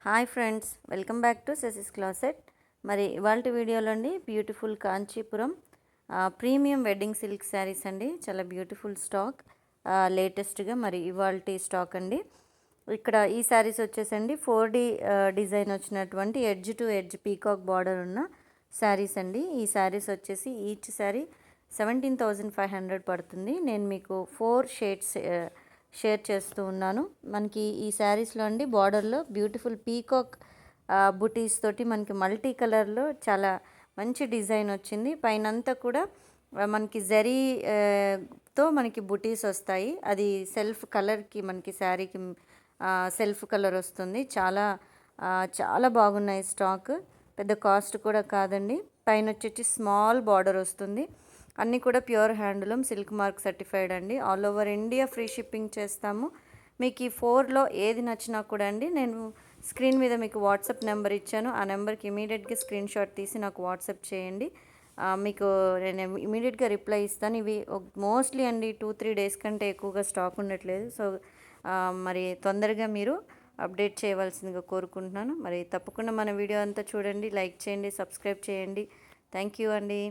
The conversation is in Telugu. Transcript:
Hi friends, welcome back to Sesi's closet. మరి ఇవాళ వీడియోలో అండి beautiful Kanchipuram premium wedding silk saris అండి. చాలా బ్యూటిఫుల్ స్టాక్, లేటెస్ట్గా మరి ఇవాల్టి స్టాక్ అండి. ఇక్కడ ఈ శారీస్ వచ్చేసండి 4D డిజైన్ వచ్చినటువంటి edge to edge peacock border ఉన్న శారీస్ అండి. ఈ శారీస్ వచ్చేసి ఈచ్ శారీ 17,500 పడుతుంది. నేను మీకు 4 షేడ్స్ షేర్ చేస్తూ ఉన్నాను. మనకి ఈ శారీస్లో అండి బార్డర్లో బ్యూటిఫుల్ పీకాక్ బుటీస్ తోటి మనకి మల్టీ కలర్లో చాలా మంచి డిజైన్ వచ్చింది. పైనంతా కూడా మనకి జరీ తో మనకి బుటీస్ వస్తాయి. అది సెల్ఫ్ కలర్కి మనకి శారీకి సెల్ఫ్ కలర్ వస్తుంది. చాలా చాలా బాగున్నాయి స్టాక్. పెద్ద కాస్ట్ కూడా కాదండి. పైన వచ్చేసి స్మాల్ బార్డర్ వస్తుంది. అన్నీ కూడా pure handloom silk mark certified అండి. All over India free shipping చేస్తాము. మీకు ఈ 4లో ఏది నచ్చినా కూడా అండి, నేను స్క్రీన్ మీద మీకు వాట్సాప్ నెంబర్ ఇచ్చాను. ఆ నెంబర్కి ఇమీడియట్గా స్క్రీన్ షాట్ తీసి నాకు వాట్సాప్ చేయండి. మీకు నేను ఇమీడియట్గా రిప్లై ఇస్తాను. ఇవి మోస్ట్లీ అండి 2-3 డేస్ కంటే ఎక్కువగా స్టాక్ ఉండట్లేదు. సో మరి తొందరగా మీరు అప్డేట్ చేయవలసిందిగా కోరుకుంటున్నాను. మరి తప్పకుండా మన వీడియో అంతా చూడండి, లైక్ చేయండి, సబ్స్క్రైబ్ చేయండి. థ్యాంక్ యూ అండి.